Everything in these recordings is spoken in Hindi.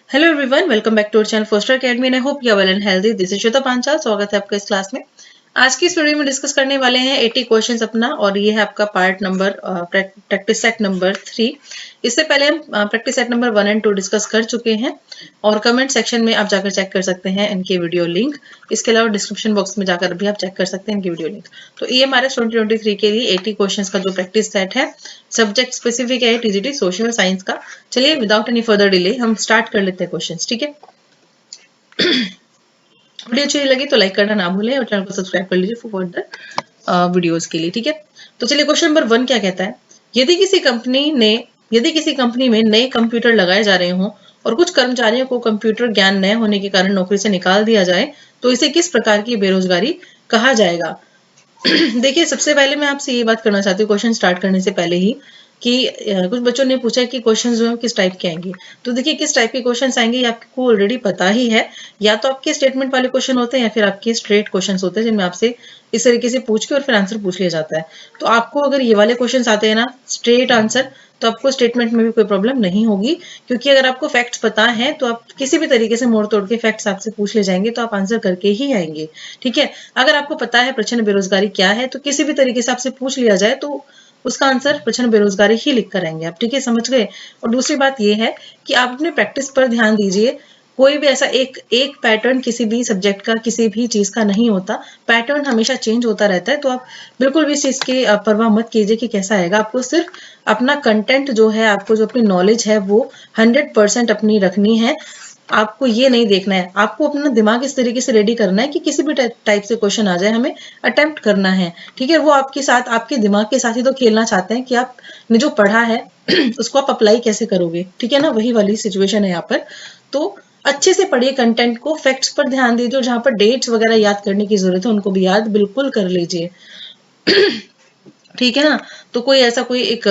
Hello everyone, welcome back to our channel Foster Academy and I hope you are well and healthy. This is Shweta Panchal. स्वागत है आपका इस क्लास में। आज की इस वीडियो में डिस्कस करने वाले हैं 80 क्वेश्चंस अपना, और ये है आपका part number practice set number 3। इससे पहले हम practice set number 1 and 2 discuss कर चुके हैं, और कमेंट सेक्शन में आप जाकर चेक कर सकते हैं इनके वीडियो लिंक। इसके अलावा डिस्क्रिप्शन बॉक्स में जाकर भी आप चेक कर सकते हैं इनकी वीडियो लिंक। तो ये हमारे 2023 के लिए 80 क्वेश्चंस का जो प्रैक्टिस सेट है, सब्जेक्ट स्पेसिफिक है टीजीटी सोशल साइंस का। चलिए विदाउट एनी फर्दर डिले हम स्टार्ट कर लेते हैं क्वेश्चंस, ठीक है। वीडियो अच्छी लगी तो लाइक करना ना भूलें और चैनल को सब्सक्राइब कर लीजिए फॉर फर्दर वीडियोस के लिए, ठीक है। तो चलिए क्वेश्चन नंबर 1 क्या कहता है। यदि किसी कंपनी में नए कंप्यूटर लगाए जा रहे हों और कुछ कर्मचारियों को कंप्यूटर ज्ञान न होने के कारण नौकरी से निकाल दिया जाए तो इसे किस प्रकार की बेरोजगारी कहा जाएगा। देखिए, सबसे पहले मैं आपसे ये बात करना चाहती हूँ क्वेश्चन स्टार्ट करने से पहले ही कि कुछ बच्चों ने पूछा कि क्वेश्चंस जो है किस टाइप के आएंगे। तो देखिए, किस टाइप के क्वेश्चंस आएंगे ये आपको ऑलरेडी पता ही है। या तो आपके स्टेटमेंट वाले क्वेश्चन होते हैं या फिर आपके स्ट्रेट क्वेश्चंस होते हैं जिनमें आपसे इस तरीके से पूछ के और फिर आंसर पूछ लिया जाता है। तो आपको अगर ये वाले क्वेश्चंस आते हैं ना स्ट्रेट आंसर, तो आपको स्टेटमेंट में भी कोई प्रॉब्लम नहीं होगी, क्योंकि अगर आपको फैक्ट्स पता है तो आप किसी भी तरीके से मोड़ तोड़ के फैक्ट्स आपसे पूछ ले जाएंगे तो आप आंसर करके ही आएंगे, ठीक है। अगर आपको पता है प्रचंड बेरोजगारी क्या है तो किसी भी तरीके से आपसे पूछ लिया जाए तो उसका आंसर प्रचंड बेरोजगारी ही लिख कर आएंगे आप, ठीक है, समझ गए। और दूसरी बात यह है कि आप अपने प्रैक्टिस पर ध्यान दीजिए। कोई भी ऐसा एक पैटर्न किसी भी सब्जेक्ट का किसी भी चीज का नहीं होता। पैटर्न हमेशा चेंज होता रहता है, तो आप बिल्कुल भी इस चीज की परवाह मत कीजिए कि कैसा आएगा। आपको सिर्फ अपना कंटेंट जो है, आपको जो अपनी नॉलेज है वो 100% अपनी रखनी है। आपको ये नहीं देखना है, आपको अपना दिमाग इस तरीके से रेडी करना है कि किसी भी टाइप से क्वेश्चन आ जाए हमें अटेम्प्ट करना है, ठीक है। वो आपके साथ, आपके दिमाग के साथ ही तो खेलना चाहते हैं कि आपने जो पढ़ा है उसको आप अप्लाई कैसे करोगे, ठीक है ना। वही वाली सिचुएशन है यहाँ पर। तो अच्छे से पढ़िए कंटेंट को, फैक्ट्स पर ध्यान दीजिए, और जहां पर डेट्स वगैरह याद करने की जरूरत है उनको भी याद बिल्कुल कर लीजिए, ठीक है ना। तो कोई ऐसा कोई एक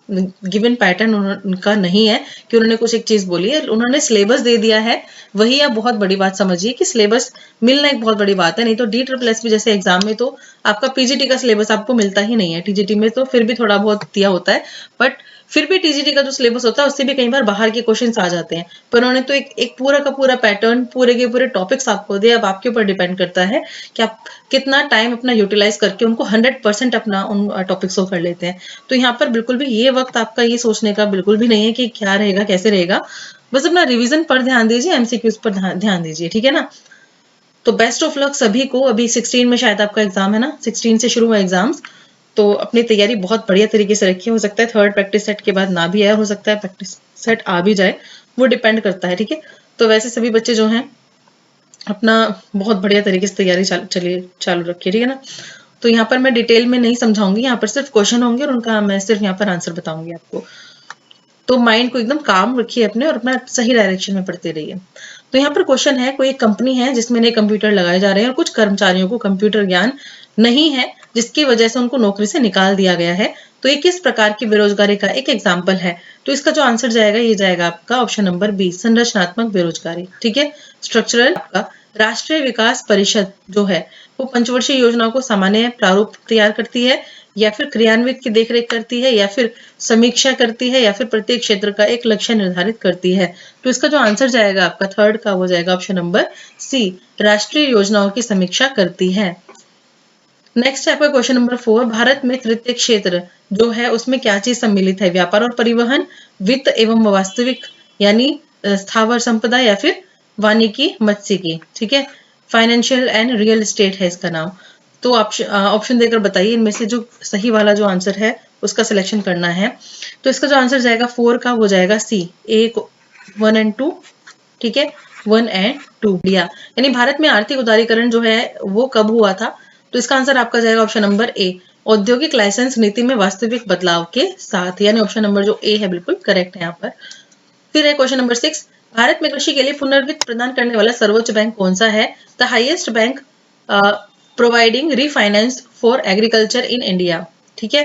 गिवन पैटर्न उनका नहीं है कि उन्होंने कुछ एक चीज बोली है, उन्होंने सिलेबस दे दिया है। वही आप बहुत बड़ी बात समझिए कि सिलेबस मिलना एक बहुत बड़ी बात है। नहीं तो DSSS जैसे एग्जाम में तो आपका पीजीटी का सिलेबस आपको मिलता ही नहीं है। टीजीटी में तो फिर भी थोड़ा बहुत दिया होता है, बट फिर भी टीजीटी का जो सिलेबस होता है उससे भी कई बार बाहर के क्वेश्चंस आ जाते हैं। पर उन्होंने तो एक पूरा का पूरा पैटर्न, पूरे के पूरे टॉपिक्स आपको दिए। अब आपके ऊपर डिपेंड करता है कि आप कितना टाइम अपना यूटिलाइज करके उनको 100% अपना उन टॉपिक्स को कर लेते हैं। तो यहाँ पर बिल्कुल भी ये वक्त आपका ये सोचने का बिल्कुल भी नहीं है कि क्या रहेगा कैसे रहेगा। बस अपना रिवीजन पर ध्यान दीजिए, एमसीक्यूज पर ध्यान दीजिए, ठीक है ना। तो बेस्ट ऑफ लक सभी को। अभी 16 में शायद आपका एग्जाम है ना, 16 से शुरू हुआ एग्जाम्स। तो अपनी तैयारी बहुत बढ़िया तरीके से रखिए। हो सकता है थर्ड प्रैक्टिस सेट के बाद ना भी आया, हो सकता है प्रैक्टिस सेट आ भी जाए, वो डिपेंड करता है, ठीक है। तो वैसे सभी बच्चे जो हैं अपना बहुत बढ़िया तरीके से तैयारी चालू रखिए, ठीक है ना। तो यहाँ पर मैं डिटेल में नहीं समझाऊंगी, यहाँ पर सिर्फ क्वेश्चन होंगे और उनका मैं सिर्फ यहाँ पर आंसर बताऊंगी आपको। तो माइंड को एकदम काम रखिए अपने, और अपना सही डायरेक्शन में पढ़ते रहिए। तो यहाँ पर क्वेश्चन है, कोई एक कंपनी है जिसमें नए कंप्यूटर लगाए जा रहे हैं और कुछ कर्मचारियों को कंप्यूटर ज्ञान नहीं है, जिसकी वजह से उनको नौकरी से निकाल दिया गया है। तो ये किस प्रकार की बेरोजगारी का एक एग्जाम्पल है। तो इसका जो आंसर जाएगा ये जाएगा आपका ऑप्शन नंबर बी, संरचनात्मक बेरोजगारी, ठीक है। स्ट्रक्चरल आपका राष्ट्रीय विकास परिषद जो है वो पंचवर्षीय योजनाओं को सामान्य प्रारूप तैयार करती है, या फिर क्रियान्वित की देखरेख करती है, या फिर समीक्षा करती है, या फिर प्रत्येक क्षेत्र का एक लक्ष्य निर्धारित करती है। तो इसका जो आंसर जाएगा आपका थर्ड का वो जाएगा ऑप्शन नंबर सी, राष्ट्रीय योजनाओं की समीक्षा करती है। नेक्स्ट है आपका क्वेश्चन नंबर 4। भारत में तृतीय क्षेत्र जो है उसमें क्या चीज सम्मिलित है। व्यापार और परिवहन, वित्त एवं वास्तविक यानी स्थावर संपदा, या फिर वानिकी मत्स्यिकी, ठीक है। फाइनेंशियल एंड रियल एस्टेट है इसका नाम। तो ऑप्शन देकर बताइए इनमें से जो सही वाला जो आंसर है उसका सिलेक्शन करना है। तो इसका जो आंसर जाएगा 4 का वो जाएगा सी, ए 1 एंड 2, ठीक है, 1 एंड 2 दिया। यानी भारत में आर्थिक उदारीकरण जो है वो कब हुआ था। तो इसका आंसर आपका जाएगा ऑप्शन नंबर ए, औद्योगिक लाइसेंस नीति में वास्तविक बदलाव के साथ, यानी ऑप्शन नंबर जो ए है बिल्कुल करेक्ट है यहाँ पर। फिर है क्वेश्चन नंबर 6। भारत में कृषि के लिए पुनर्वित्त प्रदान करने वाला सर्वोच्च बैंक कौन सा है। The highest bank providing refinance for agriculture in India, ठीक है।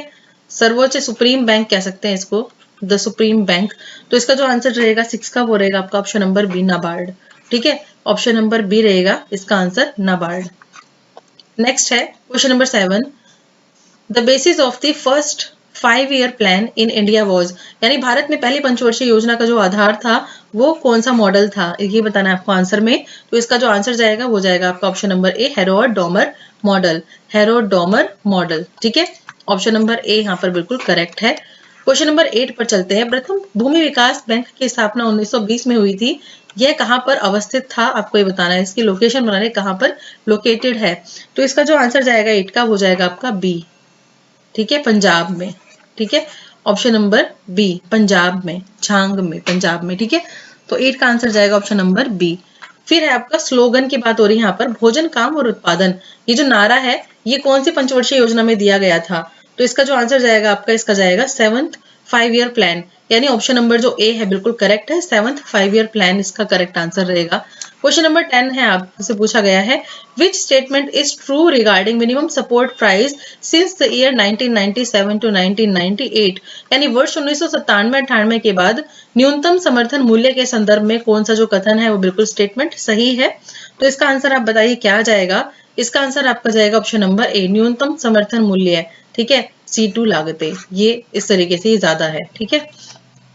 सर्वोच्च सुप्रीम बैंक कह सकते हैं इसको, द सुप्रीम बैंक। तो इसका जो आंसर रहेगा 6 का वो रहेगा आपका ऑप्शन नंबर बी, नाबार्ड, ठीक है। ऑप्शन नंबर बी रहेगा इसका आंसर, नाबार्ड। नेक्स्ट है question number 7। The basis of the first 5 year plan in India was, यानी भारत में पहली पंचवर्षीय योजना का जो आधार था वो कौन सा मॉडल था, ये बताना है आपको आंसर में। तो इसका जो आंसर जाएगा वो जाएगा आपका ऑप्शन नंबर ए, Herod Domar model, Herod Domar model. ठीक है, ऑप्शन नंबर ए यहाँ पर बिल्कुल करेक्ट है। क्वेश्चन नंबर 8 पर चलते हैं। प्रथम भूमि विकास बैंक की स्थापना 1920 में हुई थी, यह कहाँ पर अवस्थित था, आपको ये बताना है, इसकी लोकेशन बनाने कहाँ पर लोकेटेड है। तो इसका जो आंसर जाएगा 8 का वो जाएगा आपका बी। ठीक है, पंजाब में। ठीक है, ऑप्शन नंबर बी, पंजाब में, झांग में, पंजाब में। ठीक है, तो 8 का आंसर जाएगा ऑप्शन नंबर बी। फिर है आपका स्लोगन की बात हो रही है यहाँ पर, भोजन काम और उत्पादन, ये जो नारा है ये कौन सी पंचवर्षीय योजना में दिया गया था। तो इसका जो आंसर जाएगा आपका, इसका जाएगा 7th 5 ईयर प्लान, यानी ऑप्शन नंबर जो ए है बिल्कुल करेक्ट है, 7th 5 ईयर प्लान इसका करेक्ट आंसर रहेगा। क्वेश्चन नंबर 10 है, आपसे पूछा गया है which statement is true regarding minimum support price since the year 1997 to 1998, यानी वर्ष 1997-98 के बाद न्यूनतम समर्थन मूल्य के संदर्भ में कौन सा जो कथन है वो बिल्कुल स्टेटमेंट सही है। तो इसका आंसर आप बताइए क्या जाएगा। इसका आंसर आपका जाएगा ऑप्शन नंबर ए, न्यूनतम समर्थन मूल्य। ठीक है, C2 लागतें, ये इस तरीके से ज्यादा है। ठीक है,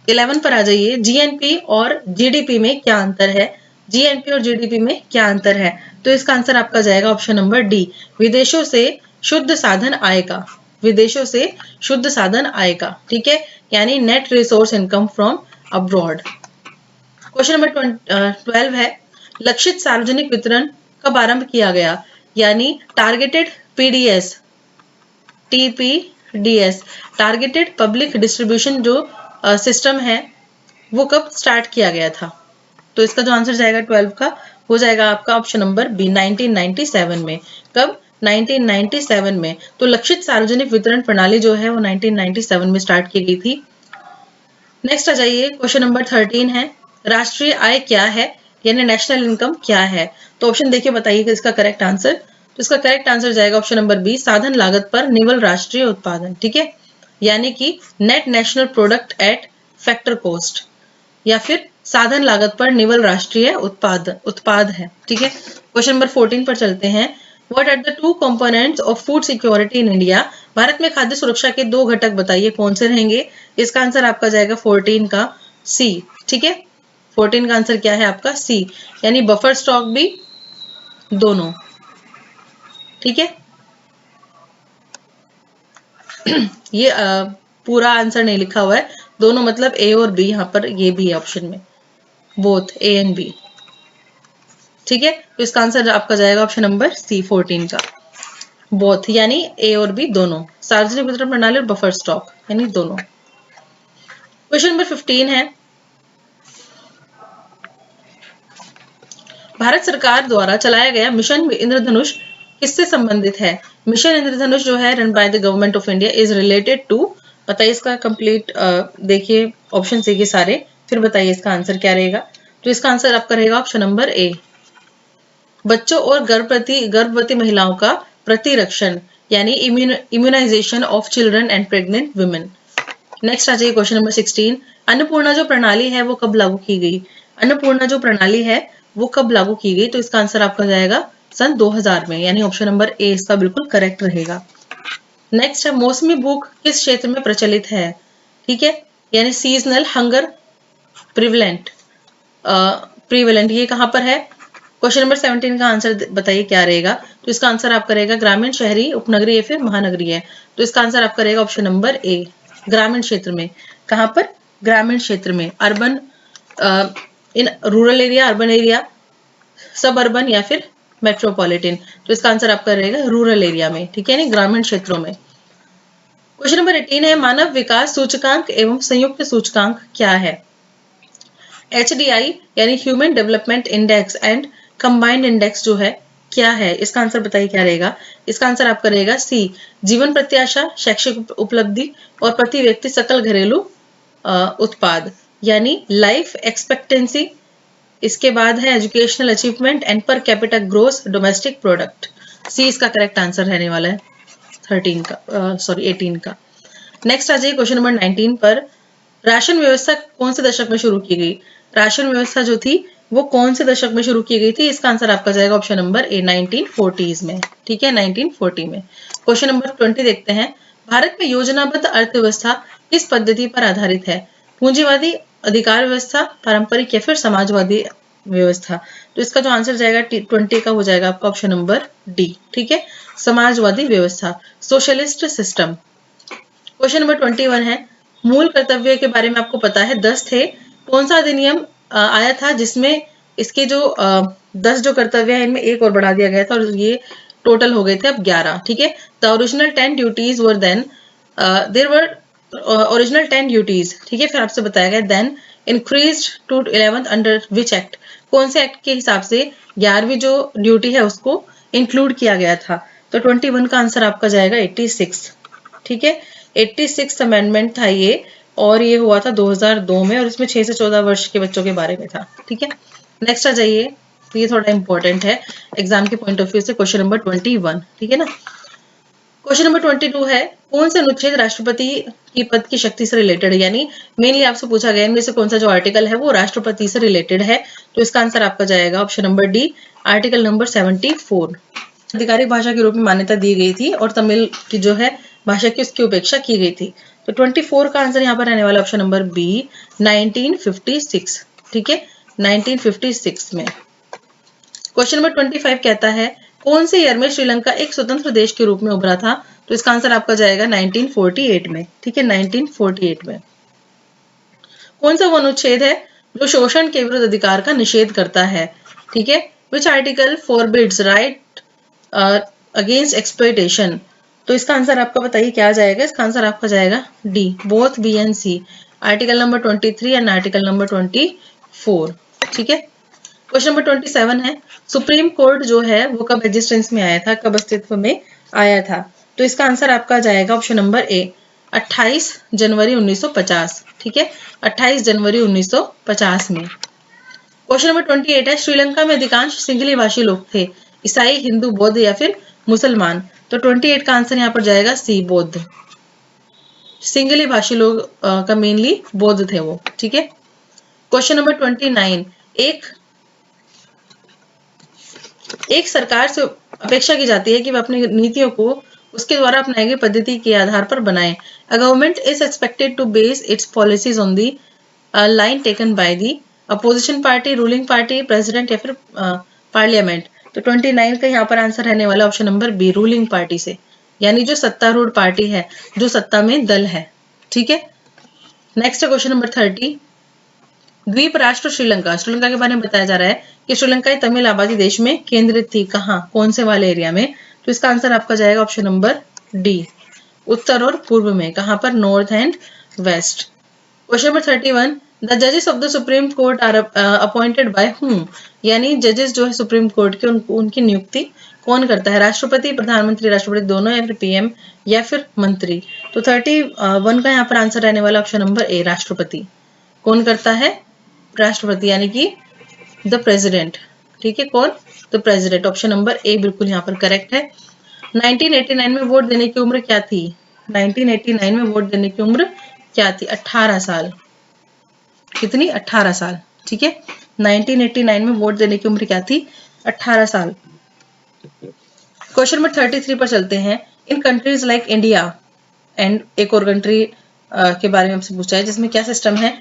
11 पर आ जाइए। जीएनपी और जीडीपी में क्या अंतर है, जीएनपी और जीडीपी में क्या अंतर है। तो इसका आंसर आपका जाएगा ऑप्शन नंबर डी, विदेशों से शुद्ध साधन आय का, विदेशों से शुद्ध साधन आय का। ठीक है, यानी net resource income from abroad. Question number 12 है, लक्षित सार्वजनिक वितरण कब आरंभ किया गया, यानी targeted PDS, TPDS, targeted public distribution जो सिस्टम है वो कब स्टार्ट किया गया था। तो इसका जो आंसर जाएगा 12 का हो जाएगा आपका ऑप्शन नंबर बी, 1997 में। कब, 1997 में। तो लक्षित सार्वजनिक वितरण प्रणाली जो है वो 1997 में स्टार्ट की गई थी। नेक्स्ट आ जाइए, क्वेश्चन नंबर 13 है, राष्ट्रीय आय क्या है, यानी नेशनल इनकम क्या है। तो ऑप्शन देखिए बताइए कि इसका करेक्ट आंसर। तो इसका करेक्ट आंसर जाएगा ऑप्शन नंबर बी, साधन लागत पर निवल राष्ट्रीय उत्पादन। ठीक है, यानी कि net national product at factor cost, या फिर साधन लागत पर निवल राष्ट्रीय उत्पाद है। ठीक है, क्वेश्चन नंबर 14 पर चलते हैं। What are the 2 components of food security in India, Bharat में खाद्य सुरक्षा के 2 घटक बताइए कौन से रहेंगे। इसका आंसर आपका जाएगा 14 का सी। ठीक है, 14 का आंसर क्या है आपका सी, यानी बफर स्टॉक भी, दोनों। ठीक है, ये पूरा आंसर नहीं लिखा हुआ है, दोनों मतलब ए और बी, यहाँ पर ये भी है ऑप्शन में, बोथ ए एंड बी। ठीक है, तो इसका आंसर आपका जाएगा ऑप्शन नंबर सी, 14 का, बोथ, यानी ए और बी दोनों, सार्वजनिक वितरण प्रणाली और बफर स्टॉक यानी दोनों। क्वेश्चन नंबर 15 है, भारत सरकार द्वारा चलाया गया मिशन इंद्रधनुष किससे संबंधित है। मिशन इंद्रधनुष जो है run by the government of India is related to, बताइए इसका कंप्लीट देखिए ऑप्शन देखिए सारे, फिर बताइए इसका आंसर क्या रहेगा। तो इसका आंसर आपका रहेगा ऑप्शन नंबर ए, बच्चों और गर्भवती महिलाओं का प्रतिरक्षण, यानी immunization of children and pregnant women. Next आ जाइए क्वेश्चन नंबर 16, अन्नपूर्णा जो प्रणाली है वो कब लागू की गई, अन्नपूर्णा जो प्रणाली है वो कब लागू की गई। तो इसका आंसर आपका जाएगा सन 2000 में, यानी ऑप्शन नंबर ए इसका बिल्कुल करेक्ट रहेगा। नेक्स्ट है, मौसमी भूख किस क्षेत्र में प्रचलित है। ठीक है, यानी सीजनल हंगर प्रिवलेंट, ये कहां पर है। क्वेश्चन नंबर 17 का आंसर बताइए क्या रहेगा। तो इसका आंसर आपका रहेगा ग्रामीण, शहरी, उपनगरीय या फिर महानगरीय। तो इसका आंसर आपका रहेगा ऑप्शन नंबर ए, ग्रामीण क्षेत्र में। कहां पर, ग्रामीण क्षेत्र में, urban, in rural area, urban area, सब अर्बन या फिर मेट्रोपॉलिटन। तो इसका आंसर आपका रहेगा रूरल एरिया में। ठीक है, नहीं ग्रामीण क्षेत्रों में। क्वेश्चन नंबर 18 है, मानव विकास सूचकांक एवं संयुक्त सूचकांक क्या है। HDI यानी human development index and combined index जो है क्या है। इसका आंसर बताइए क्या रहेगा। इसका आंसर आपका रहेगा सी, जीवन प्रत्याशा, शैक्षिक उपलब्धि और प्रति व्यक्ति सकल घरेलू उत्पाद, यानी लाइफ एक्सपेक्टेंसी। इसके बाद है educational achievement and per capita gross domestic product. C इसका करेक्ट आंसर रहने वाला है 18 का। नेक्स्ट आ जाइए क्वेश्चन नंबर 19 पर, राशन व्यवस्था कौन से दशक में शुरू की गई। राशन व्यवस्था जो थी वो कौन से दशक में शुरू की गई थी। इसका आंसर आपका जाएगा ऑप्शन नंबर ए, 1940s में। ठीक है, 1940 में। क्वेश्चन नंबर 20 देखते हैं, भारत में योजनाबद्ध अर्थव्यवस्था किस पद्धति पर आधारित है? पूंजीवादी, अधिकार व्यवस्था, पारंपरिक या फिर समाजवादी व्यवस्था? तो इसका जो आंसर जाएगा 20 का हो जाएगा आपका ऑप्शन नंबर डी। ठीक है, समाजवादी व्यवस्था, सोशलिस्ट सिस्टम। क्वेश्चन नंबर 21 है, मूल कर्तव्य के बारे में आपको पता है 10 थे, कौन सा अधिनियम आया था जिसमें इसके जो 10 जो कर्तव्य है इनमें एक और बढ़ा दिया गया था और ये टोटल हो गए थे अब 11। ठीक है, the original 10 duties were then there were original 10 duties. ठीक है, फिर आपसे बताया गया then increased to 11th under which act? कौन से एक्ट के हिसाब से 11वीं जो ड्यूटी है उसको इंक्लूड किया गया था? तो 21 का आंसर आपका जाएगा 86। ठीक है, 86 अमेंडमेंट था ये, और ये हुआ था 2002 में, और इसमें 6 से 14 वर्ष के बच्चों के बारे में था। ठीक है, नेक्स्ट आ जाइए, तो ये थोड़ा इंपॉर्टेंट है एग्जाम के पॉइंट ऑफ व्यू से। Question number 21। ठीक है ना, क्वेश्चन नंबर 22 है, कौन सा अनुच्छेद राष्ट्रपति की पद की शक्ति से रिलेटेड है? यानी मेनली आपसे पूछा गया इनमें से कौन सा जो आर्टिकल है वो राष्ट्रपति से रिलेटेड है। तो इसका आंसर आपका जाएगा option number D, article number 74। आधिकारिक भाषा के रूप में मान्यता दी गई थी और तमिल की जो है भाषा की उसकी उपेक्षा की गई थी। तो 24 का आंसर यहाँ पर रहने वाला ऑप्शन नंबर बी, 1956। ठीक है, 1956 में। क्वेश्चन नंबर 25 कहता है, कौन से ईयर में श्रीलंका एक स्वतंत्र देश के रूप में उभरा था? तो इसका आंसर आपका जाएगा 1948 में। ठीक है, 1948 में। कौन सा वो अनुच्छेद है जो शोषण के विरुद्ध अधिकार का निषेध करता है? ठीक है, which article forbids right against exploitation? तो इसका आंसर आपका बताइए क्या आ जाएगा? इसका आंसर आपका जाएगा D, both B and C, article number 23 and article number 24। ठीक है, क्वेश्चन नंबर 27 है, सुप्रीम कोर्ट जो है वो कब एग्जिस्टेंस में आया था, कब अस्तित्व में आया था? तो इसका आंसर आपका जाएगा ऑप्शन नंबर ए, 28 जनवरी 1950। ठीक है, 28 जनवरी 1950 में। क्वेश्चन नंबर 28 है, श्रीलंका में अधिकांश सिंहली भाषी लोग थे, ईसाई, हिंदू, बौद्ध या फिर मुसलमान? तो 28 का आंसर यहाँ पर जाएगा सी, बौद्ध। सिंहली भाषी लोग का मेनली बौद्ध थे वो। ठीक है, क्वेश्चन नंबर 29, एक सरकार से अपेक्षा की जाती है कि वह अपनी नीतियों को उसके द्वारा अपनाई गई पद्धति के आधार पर बनाए। A government is expected to base its policies on the line taken by the opposition party, ruling party, president या फिर पार्लियामेंट? तो 29 का यहाँ पर आंसर रहने वाला option number B, ruling party से, यानी जो सत्तारूढ़ पार्टी है, जो सत्ता में दल है। ठीक है, नेक्स्ट है क्वेश्चन नंबर 30, द्वीप राष्ट्र श्रीलंका, श्रीलंका के बारे में बताया जा रहा है कि श्रीलंका तमिल आबादी देश में केंद्रित थी, कहाँ, कौन से वाले एरिया में? तो इसका आंसर आपका जाएगा ऑप्शन नंबर डी, उत्तर और पूर्व में, कहाँ पर, north and west. Question number 31, the जजेस of the supreme court are appointed by whom? यानी जजेस जो है सुप्रीम कोर्ट के उनकी नियुक्ति कौन करता है? राष्ट्रपति, प्रधानमंत्री, राष्ट्रपति दोनों, या फिर पीएम या फिर मंत्री? तो 31 का यहाँ पर आंसर रहने वाला ऑप्शन नंबर ए, राष्ट्रपति। कौन करता है? राष्ट्रपति, यानी कि द प्रेसिडेंट। ठीक है, कौन? The president. ऑप्शन नंबर ए बिल्कुल यहाँ पर करेक्ट है। 1989 में वोट देने की उम्र क्या थी? 1989 में वोट देने की उम्र क्या थी? 18 साल। कितनी? 18 साल। ठीक है, 1989 में वोट देने की उम्र क्या थी? 18 साल। क्वेश्चन नंबर 33 पर चलते हैं, इन कंट्रीज लाइक इंडिया, एंड एक और कंट्री के बारे में हमसे पूछा है जिसमें क्या सिस्टम है,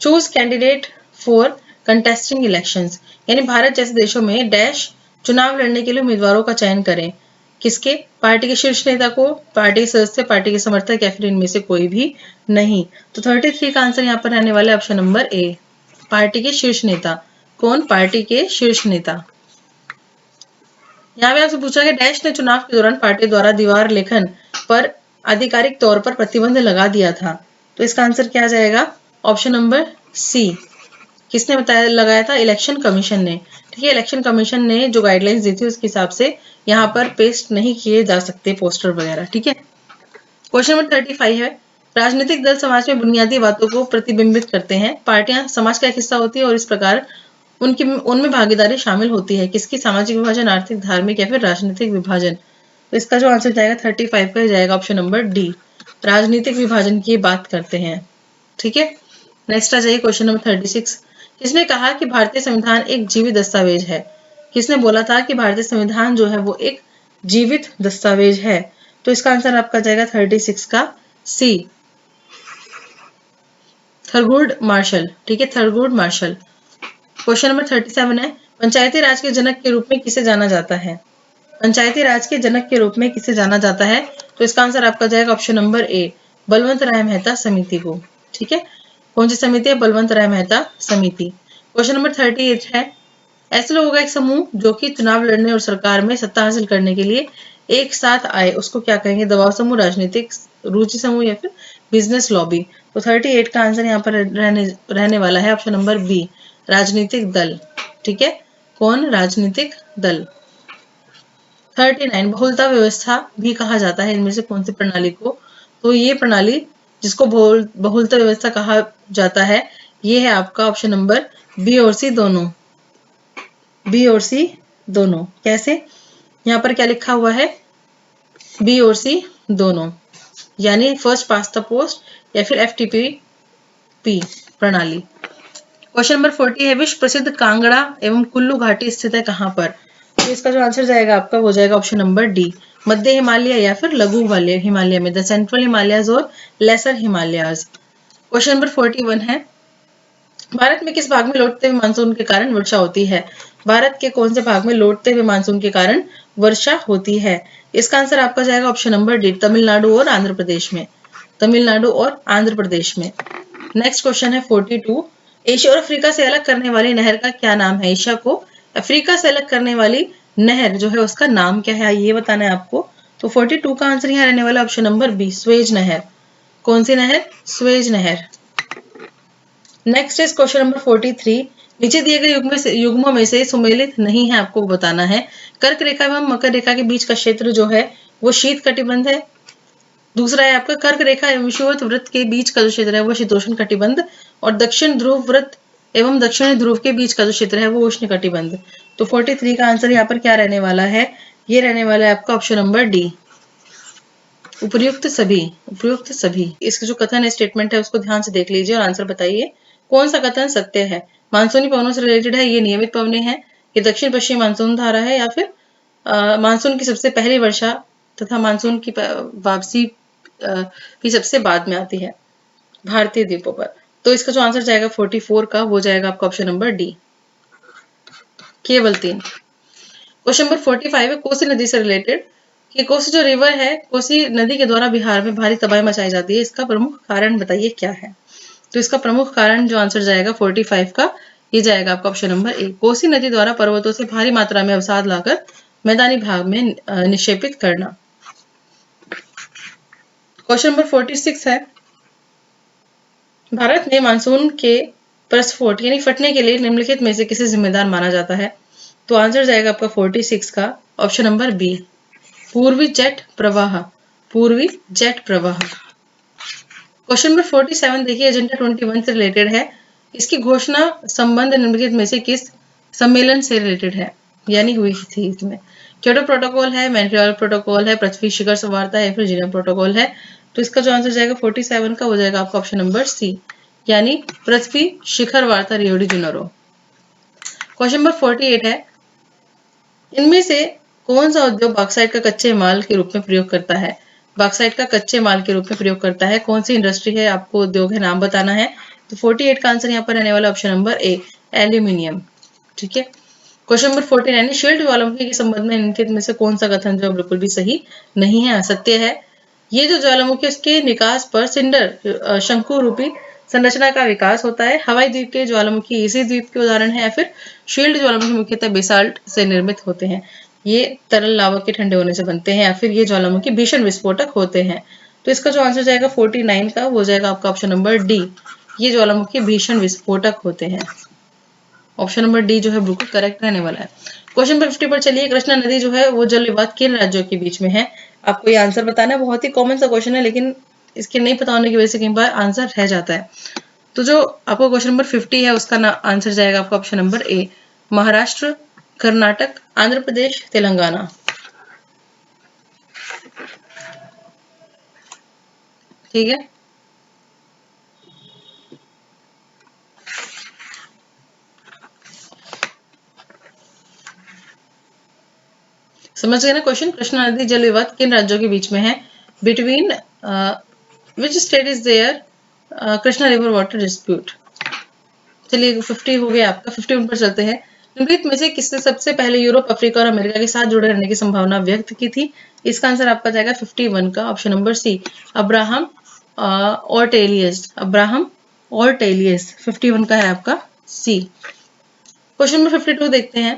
choose candidate for contesting elections, यानी भारत जैसे देशों में डैश चुनाव लड़ने के लिए उम्मीदवारों का चयन करें। किसके? पार्टी के शीर्ष नेता को, पार्टी के सदस्य, पार्टी के समर्थक, या फिर इनमें से कोई भी नहीं? तो 33 का आंसर यहाँ पर रहने वाला है ऑप्शन नंबर ए, पार्टी के शीर्ष नेता। कौन? पार्टी के शीर्ष नेता। यहाँ पे आपसे पूछा गया डैश ने चुनाव के दौरान पार्टी द्वारा दीवार लेखन पर आधिकारिक तौर पर प्रतिबंध लगा दिया था। तो इसका आंसर क्या जाएगा? Option number C. किसने बताया लगाया था? इलेक्शन कमीशन ने। ठीक है, इलेक्शन कमीशन ने जो गाइडलाइंस दी थी उसके हिसाब से यहाँ पर पेस्ट नहीं किए जा सकते पोस्टर वगैरह। ठीक है, क्वेश्चन नंबर 35 है, राजनीतिक दल समाज में बुनियादी बातों को प्रतिबिंबित करते हैं। पार्टियां समाज का एक हिस्सा होती है और इस प्रकार उनमें भागीदारी शामिल होती है। किसकी? सामाजिक विभाजन, आर्थिक, धार्मिक या फिर राजनीतिक विभाजन? तो इसका जो आंसर जाएगा 35 का जाएगा ऑप्शन नंबर डी, राजनीतिक विभाजन की बात करते हैं। ठीक है, नेक्स्ट आ जाइए क्वेश्चन नंबर 36, किसने कहा कि भारतीय संविधान एक जीवित दस्तावेज है? किसने बोला था कि भारतीय संविधान जो है वो एक जीवित दस्तावेज है? तो इसका आंसर आपका जाएगा 36 का सी, थरगुड मार्शल। ठीक है, थरगुड मार्शल। क्वेश्चन नंबर 37 है, पंचायती राज के जनक के रूप में किसे जाना जाता है? पंचायती राज के जनक के रूप में किसे जाना जाता है? तो इसका आंसर आपका जाएगा ऑप्शन नंबर ए, बलवंत राय मेहता समिति को। ठीक है, कौन सी समिति है? बलवंत राय मेहता समिति। क्वेश्चन नंबर 38 है, ऐसे लोगों का एक समूह जो कि चुनाव लड़ने और सरकार में सत्ता हासिल करने के लिए एक साथ आए, उसको क्या कहेंगे? दबाव समूह, राजनीतिक रुचि समूह, या फिर बिजनेस लॉबी। तो 38 का आंसर यहाँ पर रहने वाला है ऑप्शन नंबर बी, राजनीतिक दल। ठीक है, कौन? राजनीतिक दल। 39, बहुलता व्यवस्था भी कहा जाता है इनमें से कौन सी प्रणाली को? तो ये प्रणाली जिसको बहुलता व्यवस्था कहा जाता है, ये है आपका ऑप्शन नंबर बी और सी दोनों। बी और सी दोनों कैसे? यहाँ पर क्या लिखा हुआ है? बी और सी दोनों, यानी फर्स्ट पास्ट द पोस्ट या फिर FTP प्रणाली। क्वेश्चन नंबर 40 है, विश्व प्रसिद्ध कांगड़ा एवं कुल्लू घाटी स्थित है कहाँ पर? तो इसका जो आंसर जाएगा आपका वो जाएगा ऑप्शन नंबर डी, मध्य हिमालय या फिर लघु हिमालय में, द सेंट्रल हिमालयज और लेसर हिमालयज। क्वेश्चन नंबर 41 है, भारत में किस भाग में लौटते हुए मानसून के कारण वर्षा होती है? भारत के कौन से भाग में लौटते हुए मानसून के कारण वर्षा होती है? इसका आंसर आपका जाएगा ऑप्शन नंबर डी, तमिलनाडु और आंध्र प्रदेश में। तमिलनाडु और आंध्र प्रदेश में। नेक्स्ट क्वेश्चन है 42, एशिया और अफ्रीका से अलग करने वाली नहर का क्या नाम है? एशिया को अफ्रीका से अलग करने वाली नहर जो है उसका नाम क्या है, ये बताना है आपको। तो 42 का आंसर यहाँ रहने वाला ऑप्शन नंबर बी, स्वेज नहर। कौन सी नहर? स्वेज नहर। नेक्स्ट इज क्वेश्चन नंबर 43, नीचे दिए गए युग्मों में से सुमेलित नहीं है, आपको बताना है। कर्क रेखा एवं मकर रेखा के बीच का क्षेत्र जो है वो शीत कटिबंध है। दूसरा है आपका कर्क रेखा एवं विषुवत वृत्त के बीच का जो क्षेत्र है वो शीतोष्ण कटिबंध, और दक्षिण ध्रुव वृत्त एवं दक्षिणी ध्रुव के बीच का जो क्षेत्र है वो उष्ण कटिबंध। तो 43 का आंसर यहाँ पर क्या रहने वाला है? ये रहने वाला है आपका ऑप्शन नंबर डी, उपयुक्त सभी। उपयुक्त सभी। इसका जो कथन है, स्टेटमेंट है, उसको ध्यान से देख लीजिए और आंसर बताइए कौन सा कथन सत्य है। मानसूनी पवनों से रिलेटेड है, ये नियमित पवने हैं, ये दक्षिण पश्चिम मानसून धारा है, या फिर मानसून की सबसे पहली वर्षा तथा मानसून की वापसी की सबसे बाद में आती है भारतीय द्वीपों पर। तो इसका जो आंसर जाएगा 44 का वो जाएगा आपका ऑप्शन नंबर डी, केवल 3। क्वेश्चन नंबर 45 है, कोसी नदी से रिलेटेड कि कोसी जो रिवर है, कोसी नदी के द्वारा बिहार में भारी तबाही मचाई जाती है, इसका प्रमुख कारण बताइए क्या है? तो इसका प्रमुख कारण जो आंसर जाएगा 45 का, ये जाएगा आपका ऑप्शन नंबर ए, कोसी नदी द्वारा पर्वतों से भारी मात्रा में अवसाद लाकर मैदानी भाग में निक्षेपित करना। क्वेश्चन नंबर 46 है, भारत में मानसून के प्रस्फोट यानी फटने के लिए निम्नलिखित में से किसे जिम्मेदार माना जाता है? तो आंसर जाएगा आपका 46 का ऑप्शन नंबर बी, पूर्वी जेट प्रवाह। पूर्वी जेट प्रवाह। क्वेश्चन नंबर 47 देखिए, एजेंडा 21 से रिलेटेड है, इसकी घोषणा संबंध निम्नलिखित में से किस सम्मेलन से रिलेटेड है, यानी हुई थी इसमें? क्योटो प्रोटोकॉल है, मॉन्ट्रियल प्रोटोकॉल है, पृथ्वी शिखर वार्ता है, या फिर जिनेवा प्रोटोकॉल है? तो इसका जो आंसर जाएगा 47 का वो जाएगा आपका ऑप्शन नंबर सी, यानी पृथ्वी शिखर वार्ता Rio de Janeiro. Question number 48 है, इनमें से कौन सा उद्योग बॉक्साइट का कच्चे माल के रूप में प्रयोग करता है? बॉक्साइट का कच्चे माल के रूप में प्रयोग करता है, कौन सी इंडस्ट्री है, आपको उद्योग है, नाम बताना है। तो 48 का आंसर यहाँ पर रहने वाला ऑप्शन नंबर ए, एल्यूमिनियम। ठीक है। क्वेश्चन नंबर 49, शील्ड ज्वालामुखी के संबंध में इनके में से कौन सा कथन जो बिल्कुल भी सही नहीं है, असत्य है? ये जो ज्वालामुखी उसके निकास पर सिंडर शंकु रूपी संरचना का विकास होता है। हवाई द्वीप के ज्वालामुखी इसी द्वीप के उदाहरण है, या फिर शील्ड ज्वालामुखी मुख्यतः बेसाल्ट से निर्मित होते हैं, ये तरल लावा के ठंडे होने से बनते हैं, या फिर ये ज्वालामुखी भीषण विस्फोटक होते हैं। तो इसका जो आंसर जाएगा 49 का वो जाएगा आपका ऑप्शन नंबर डी, ये ज्वालामुखी भीषण विस्फोटक होते हैं। ऑप्शन नंबर डी जो है बिल्कुल करेक्ट रहने वाला है। क्वेश्चन नंबर 50 पर चलिए, कृष्णा नदी जो है वो जल विवाद किन राज्यों के बीच में है? आपको ये आंसर बताना है, बहुत ही कॉमन सा क्वेश्चन है, लेकिन इसके नहीं पता होने की वजह से कई बार आंसर रह जाता है। तो जो आपको क्वेश्चन नंबर 50 है उसका आंसर जाएगा आपका option number A, Maharashtra, Karnataka, Andhra Pradesh, Telangana. ठीक है। समझ गए ना क्वेश्चन। कृष्णा नदी जल विवाद किन राज्यों के बीच में है? Between which state is there Krishna river water dispute. चलिए 50 हो गया आपका। 51 पर चलते हैं। निम्नलिखित में से किसने सबसे पहले यूरोप, अफ्रीका और अमेरिका के साथ जुड़े रहने की संभावना व्यक्त की थी? इसका आंसर आपका जाएगा 51 का option number C, Abraham Ortelius. Abraham Ortelius 51 का है आपका सी। क्वेश्चन नंबर 52 देखते हैं।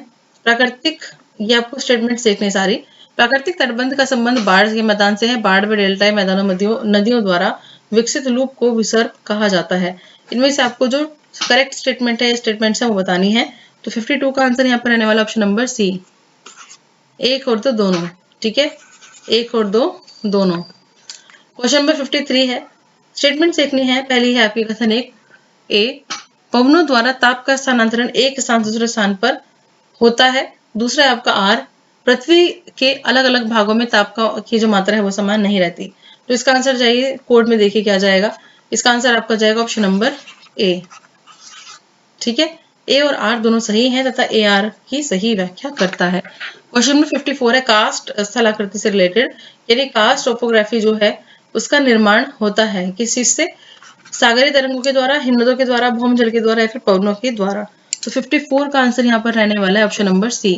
प्राकृतिक, ये आपको स्टेटमेंट देखने सारी। प्राकृतिक तटबंध का संबंध बाढ़ के मैदान से है। बाढ़ व डेल्टा मैदानों नदियों द्वारा विकसित लूप को विसर्ग कहा जाता है। इनमें से आपको जो करेक्ट स्टेटमेंट है, स्टेटमेंट है वो बतानी है। तो 52 का आंसर यहाँ पर रहने वाला ऑप्शन नंबर सी, एक और दो दोनों। ठीक है, एक और दो दोनों। क्वेश्चन नंबर 53 है। स्टेटमेंट देखनी है। पहली है आपकी कथन एक ए, पवनों द्वारा ताप का स्थानांतरण एक स्थान से दूसरे स्थान पर होता है। दूसरा है आपका आर, पृथ्वी के अलग अलग भागों में ताप की जो मात्रा है वो समान नहीं रहती। तो इसका आंसर जाइए कोड में देखिए क्या जाएगा। इसका आंसर आपका जाएगा ऑप्शन नंबर ए। ठीक है, ए और आर दोनों सही हैं तथा ए आर की सही व्याख्या करता है। क्वेश्चन नंबर 54 है। कास्ट स्थलाकृति से रिलेटेड, यानी कास्ट टोपोग्राफी जो है उसका निर्माण होता है किस चीज से? सागरीय तरंगों के द्वारा, हिमनदों के द्वारा, भौमजल के द्वारा या फिर पवनों के द्वारा। तो 54 का आंसर यहाँ पर रहने वाला है ऑप्शन नंबर सी,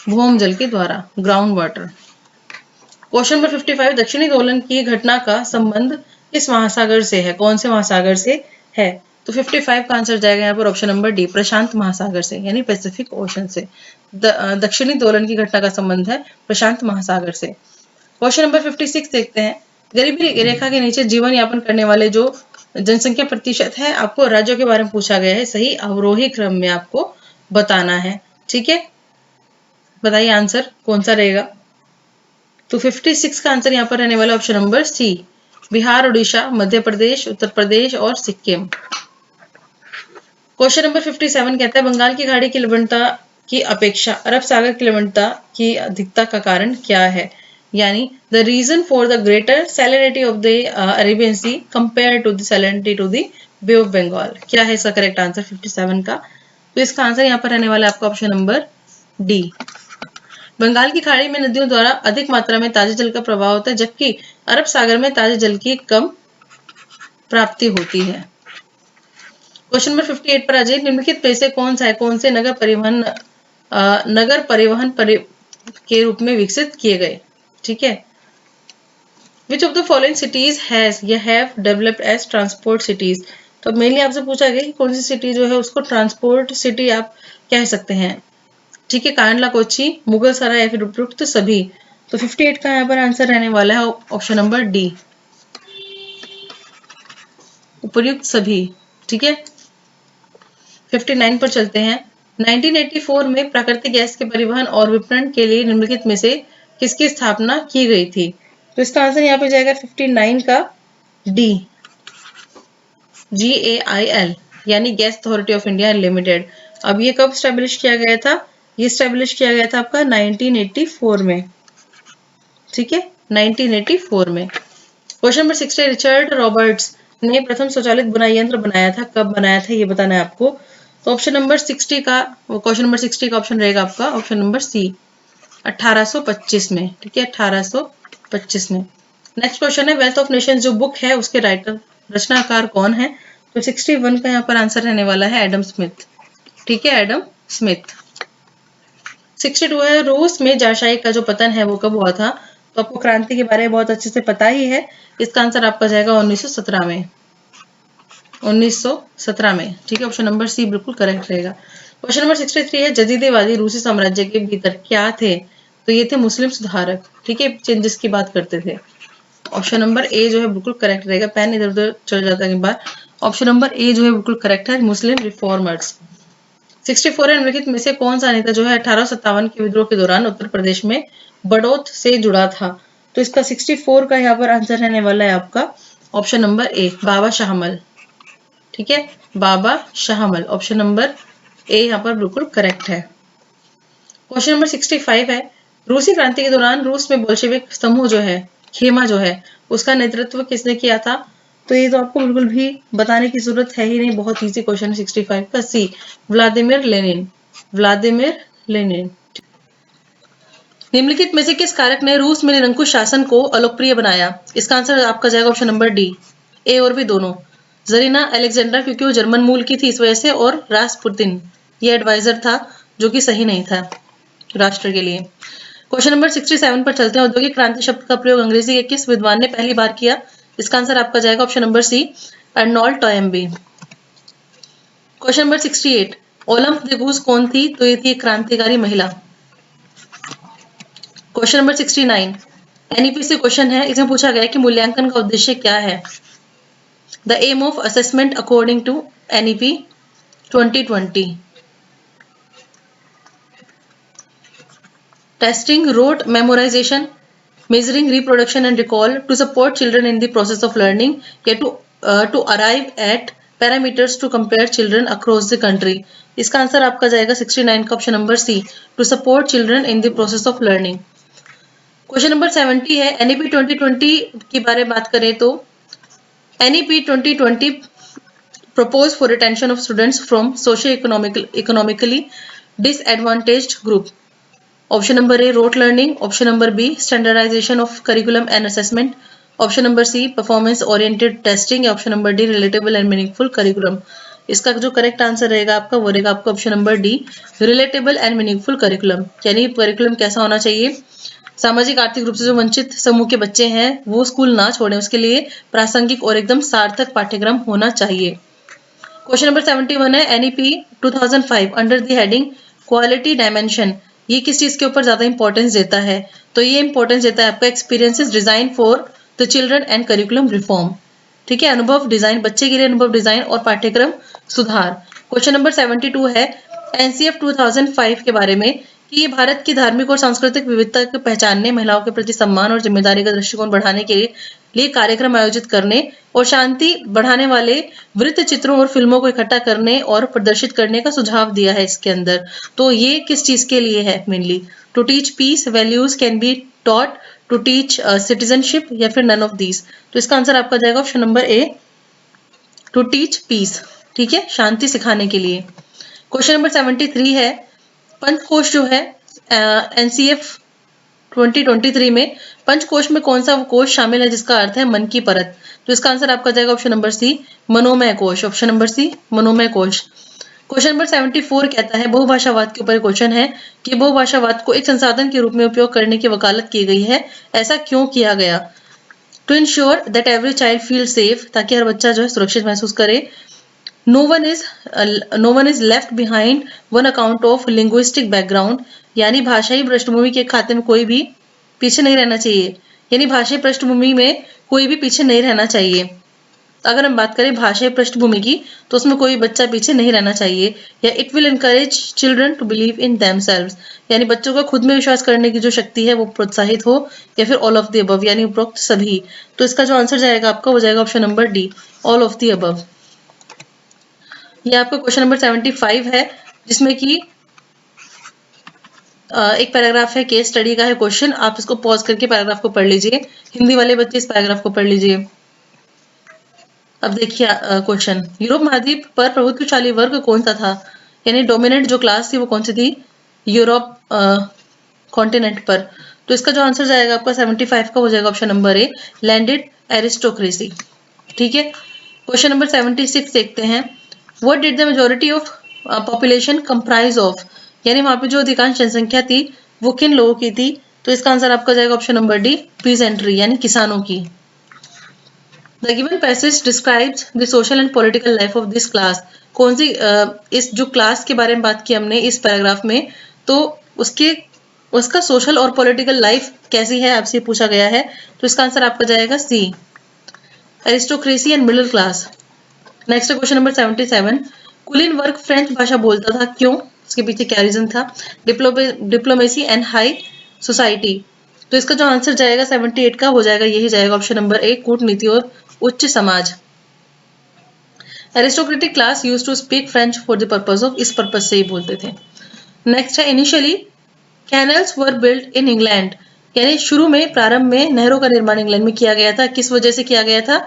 भौमजल के द्वारा, ग्राउंड वाटर। क्वेश्चन नंबर 55, दक्षिणी दोलन की घटना का संबंध किस महासागर से है? कौन से महासागर से है? तो 55 का आंसर जाएगा यहाँ पर ऑप्शन नंबर डी, प्रशांत महासागर से, यानी पैसिफिक ओशन से। दक्षिणी दोलन की घटना का संबंध है प्रशांत महासागर से। क्वेश्चन नंबर 56 देखते हैं। गरीबी रेखा के नीचे जीवन यापन करने वाले जो जनसंख्या प्रतिशत है, आपको राज्यों के बारे में पूछा गया है। सही अवरोही क्रम में आपको बताना है। ठीक है, बताइए आंसर कौन सा रहेगा। तो 56 का आंसर यहाँ पर रहने वाला option number C, Bihar, Orissa, Madhya Pradesh, Uttar Pradesh और सिक्किम। क्वेश्चन नंबर 57 कहता है बंगाल की खाड़ी की लवणता की अपेक्षा अरब सागर की लवणता की अधिकता का कारण क्या है? यानी the reason for the greater salinity of the Arabian sea compare to the salinity to the bay of Bengal. क्या है इसका करेक्ट आंसर 57 का? तो इसका आंसर यहाँ पर रहने वाला है आपका ऑप्शन नंबर डी। बंगाल की खाड़ी में नदियों द्वारा अधिक मात्रा में ताजे जल का प्रवाह होता है, जबकि अरब सागर में ताजे जल की कम प्राप्ति होती है। क्वेश्चन नंबर 58 पर आ जाइए। निम्नलिखित में से कौन सा है, कौन से नगर परिवहन के रूप में विकसित किए गए? ठीक है, which of the following cities have developed as transport cities. तो मेनली आपसे पूछा गया कि कौन सी सिटी जो है उसको ट्रांसपोर्ट सिटी आप कह सकते हैं। ठीक है, कांडला, कोच्चि, मुगल सराय या फिर उपयुक्त सभी। तो 58 का यहाँ पर आंसर रहने वाला है ऑप्शन नंबर डी, उपयुक्त सभी। ठीक है, 59 पर चलते हैं। 1984 में प्राकृतिक गैस के परिवहन और विपणन के लिए निम्नलिखित में से किसकी स्थापना की गई थी? तो इसका आंसर यहाँ पे जाएगा 59 का डी, GAIL, यानी gas authority of India limited. अब ये कब स्टैब्लिश किया गया था? ये स्टैब्लिश किया गया था आपका 1984 में। ठीक है, 1984 में। क्वेश्चन नंबर 60, रिचर्ड रॉबर्ट्स ने प्रथम स्वचालित बुनाई यंत्र बनाया था, कब बनाया था ये बताना है आपको। तो ऑप्शन नंबर 60 का, क्वेश्चन नंबर 60 का ऑप्शन रहेगा आपका ऑप्शन नंबर सी, 1825 में। ठीक है, 1825 में। नेक्स्ट क्वेश्चन है, वेल्थ ऑफ नेशन जो बुक है उसके राइटर, रचनाकार कौन है? तो 61 का यहाँ पर आंसर रहने वाला है एडम स्मिथ। ठीक है, एडम स्मिथ। 62 है, रूस में जारशाही का जो पतन है वो कब हुआ था? तो आपको क्रांति के बारे में बहुत अच्छे से पता ही है। इसका आंसर आपका जाएगा 1917 में, 1917 में। ठीक है, ऑप्शन नंबर सी बिल्कुल करेक्ट रहेगा। क्वेश्चन नंबर 63 है, जदीदेवादी रूसी साम्राज्य के भीतर क्या थे? तो ये थे मुस्लिम सुधारक। ठीक है, चेंजेस की बात करते थे। ऑप्शन नंबर ए जो है बिल्कुल करेक्ट रहेगा। पेन इधर उधर चल जाता है कई बार। ऑप्शन नंबर ए जो है बिल्कुल करेक्ट है, मुस्लिम रिफॉर्मर्स। 64 है, निम्नलिखित में से कौन सा नेता जो है 1857 के विद्रोह के दौरान उत्तर प्रदेश में बड़ौत से जुड़ा था? तो इसका 64 का यहाँ पर आंसर रहने वाला है आपका ऑप्शन नंबर ए, बाबा शाहमल। ठीक है, बाबा शाहमल, ऑप्शन नंबर ए यहाँ पर बिल्कुल करेक्ट है। क्वेश्चन नंबर 65 है, रूसी क्रांति के दौरान रूस में बोल्शेविक समूह जो है, खेमा जो है, उसका नेतृत्व किसने किया था? तो ये तो आपको बिल्कुल भी बताने की जरूरत है ही नहीं, बहुत इजी क्वेश्चन है। 65 का सी, व्लादिमीर लेनिन, व्लादिमीर लेनिन। निम्नलिखित में से किस कारक ने रूस में निरंकुश शासन को अलोकप्रिय बनाया? इसका आंसर आपका जाएगा ऑप्शन नंबर डी, ए और बी दोनों। जरीना अलेक्जेंड्रा, क्योंकि वो जर्मन मूल की थी इस वजह से, और रासपुतिन ये एडवाइजर था जो कि सही नहीं था राष्ट्र के लिए। क्वेश्चन नंबर 67 पर चलते हैं। औद्योगिक क्रांति शब्द का प्रयोग अंग्रेजी के किस विद्वान ने पहली बार किया? इसका आंसर आपका जाएगा option number C, Arnold Toynbee. Question number 68, Olympe de Gouges कौन थी? तो ये थी एक क्रांतिकारी महिला। क्वेश्चन नंबर 69, एनईपी से क्वेश्चन है, इसमें पूछा गया है कि मूल्यांकन का उद्देश्य क्या है? The aim of assessment according to NEP 2020। Testing rote memorization, measuring reproduction and recall, to support children in the process of learning, या to arrive at parameters to compare children across the country। इसका आंसर आपका जाएगा 69 का option number C, to support children in the process of learning। Question number 70 है, एनईपी 2020 के बारे में बात करें तो NEP 2020 propose for retention of students from socio-economically disadvantaged group। Option number A rote learning, option number B standardisation of curriculum and assessment, option number C performance oriented testing, या option number D relatable and meaningful curriculum. इसका जो करेक्ट आंसर रहेगा आपका वो रहेगा आपका option number D, relatable and meaningful curriculum. यानी करिकुलम कैसा होना चाहिए? सामाजिक आर्थिक रूप से जो वंचित समूह के बच्चे हैं वो स्कूल ना छोड़ें, उसके लिए प्रासंगिक और एकदम सार्थक पाठ्यक्रम होना चाहिए। क्वेश्चन नंबर 71 है, NEP 2005 under the heading quality dimension ये किस चीज के ऊपर ज्यादा इंपॉर्टेंस देता है? तो ये इंपॉर्टेंस देता है आपका experiences design for the children and curriculum reform. ठीक है, अनुभव डिजाइन, बच्चे के लिए अनुभव डिजाइन और पाठ्यक्रम सुधार। क्वेश्चन नंबर 72 है, एनसीएफ 2005 के बारे में कि ये भारत की धार्मिक और सांस्कृतिक विविधता को पहचानने, महिलाओं के प्रति सम्मान और जिम्मेदारी का दृष्टिकोण बढ़ाने के लिए कार्यक्रम आयोजित करने और शांति बढ़ाने वाले वृत्त चित्रों और फिल्मों को इकट्ठा करने और प्रदर्शित करने का सुझाव दिया है इसके अंदर। तो ये किस चीज के लिए है? Mainly to teach peace, values can be taught, to teach citizenship, या फिर नन ऑफ दीज। तो इसका आंसर आपका जाएगा option number A, to teach peace. ठीक है, शांति सिखाने के लिए। क्वेश्चन नंबर 73 है, पंचकोश जो है एनसीएफ 2023 में पंचकोश में कौन सा कोश शामिल है जिसका अर्थ है मन की परत? तो इसका आंसर आपका जाएगा ऑप्शन नंबर सी, मनोमय कोश। ऑप्शन नंबर सी, मनोमय कोश। क्वेश्चन नंबर 74 कहता है, बहुभाषावाद के ऊपर क्वेश्चन है कि बहुभाषावाद को एक संसाधन के रूप में उपयोग करने की वकालत की गई है, ऐसा क्यों किया गया? To ensure that every child feel safe, ताकि हर बच्चा जो है सुरक्षित महसूस करे। No one is left behind on account of linguistic background, यानी भाषाई पृष्ठभूमि के खाते में कोई भी पीछे नहीं रहना चाहिए, यानी भाषाई पृष्ठभूमि में कोई भी पीछे नहीं रहना चाहिए। अगर हम बात करें भाषाई पृष्ठभूमि की तो उसमें कोई बच्चा पीछे नहीं रहना चाहिए। या it will encourage children to believe in themselves, यानी बच्चों का खुद में विश्वास करने की जो शक्ति है वो प्रोत्साहित हो, या फिर ऑल ऑफ द अबव, यानी उपरोक्त सभी। तो इसका जो आंसर जाएगा आपका वो जाएगा option number D, all of the above. ये आपका क्वेश्चन नंबर 75 है, जिसमें कि एक पैराग्राफ है, केस स्टडी का है क्वेश्चन। आप इसको पॉज करके पैराग्राफ को पढ़ लीजिए, हिंदी वाले बच्चे इस पैराग्राफ को पढ़ लीजिए। अब देखिए क्वेश्चन, यूरोप महाद्वीप पर प्रभुत्वशाली वर्ग कौन सा था? यानी डोमिनेंट जो क्लास थी वो कौन सी थी यूरोप कॉन्टिनेंट पर? तो इसका जो आंसर जाएगा आपका 75 का हो जाएगा ऑप्शन नंबर ए, लैंडेड एरिस्टोक्रेसी। ठीक है, क्वेश्चन नंबर 76 देखते हैं, what did the majority of population comprise of, यानी वहां पे जो अधिकांश जनसंख्या थी वो किन लोगों की थी? तो इसका आंसर आपका जाएगा ऑप्शन नंबर डी, पीजेंट्री, यानी किसानों की। The given passage describes the social and political life of this class, कौन सी इस जो क्लास के बारे में बात की हमने इस पैराग्राफ में, तो उसका सोशल और पॉलिटिकल लाइफ कैसी है आपसे पूछा गया है। तो इसका आंसर आपका जाएगा C, aristocracy and middle class. Next question number 77, कुलीन वर्ग फ्रेंच भाषा बोलता था, क्यों? इसके पीछे क्या रीजन था? Diplomacy and high society. तो इसका जो आंसर जाएगा 78 का हो जाएगा, यही जाएगा ऑप्शन नंबर ए, कूटनीति और उच्च समाज। Aristocratic class used to speak French for the purpose of, इस पर्पस से ही बोलते थे। नेक्स्ट है, initially canals were build in England, यानी शुरू में प्रारंभ में नहरों का निर्माण इंग्लैंड में किया गया था, किस वजह से किया गया था?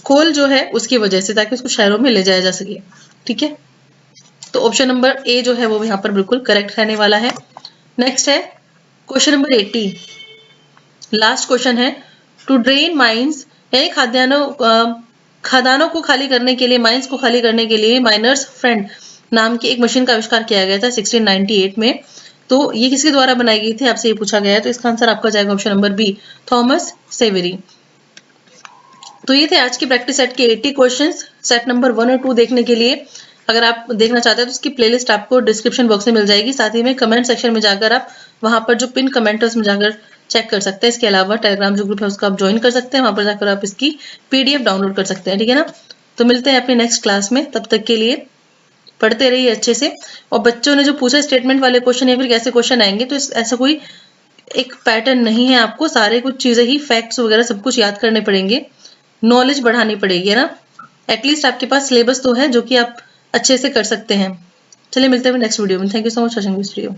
कोल जो है उसकी वजह से, ताकि उसको शहरों में ले जाया जा सके। ठीक है, तो ऑप्शन नंबर ए जो है वो यहाँ पर बिल्कुल करेक्ट रहने वाला है। नेक्स्ट है, क्वेश्चन नंबर 80 लास्ट क्वेश्चन है, टू ड्रेन माइंस यानी खदानों को खाली करने के लिए, माइंस को खाली करने के लिए माइनर्स फ्रेंड नाम की एक मशीन का आविष्कार किया गया था 1698 में। तो ये किसके द्वारा बनाई गई थी, आपसे ये पूछा गया है। तो इसका आंसर आपका जाएगा ऑप्शन नंबर बी, थॉमस सेवेरी। तो ये थे आज की प्रैक्टिस सेट के 80 क्वेश्चंस। सेट नंबर 1 और 2 देखने के लिए अगर आप देखना चाहते हैं तो उसकी प्लेलिस्ट आपको डिस्क्रिप्शन बॉक्स में मिल जाएगी। साथ ही में कमेंट सेक्शन में जाकर आप वहां पर जो पिन कमेंट है उसमें जाकर चेक कर सकते हैं। इसके अलावा टेलीग्राम जो ग्रुप है उसको आप ज्वाइन कर सकते हैं, वहां पर जाकर आप इसकी PDF डाउनलोड कर सकते हैं। ठीक है ना। तो मिलते हैं अपनी नेक्स्ट क्लास में, तब तक के लिए पढ़ते रहिए अच्छे से। और बच्चों ने जो पूछा स्टेटमेंट वाले क्वेश्चन या फिर कैसे क्वेश्चन आएंगे, तो ऐसा कोई एक पैटर्न नहीं है, आपको सारे कुछ चीजें ही फैक्ट्स वगैरह सब कुछ याद करने पड़ेंगे, नॉलेज बढ़ानी पड़ेगी, है ना। एटलीस्ट आपके पास सिलेबस तो है जो कि आप अच्छे से कर सकते हैं। चलिए मिलते हैं नेक्स्ट वीडियो में। Thank you so much for watching this video.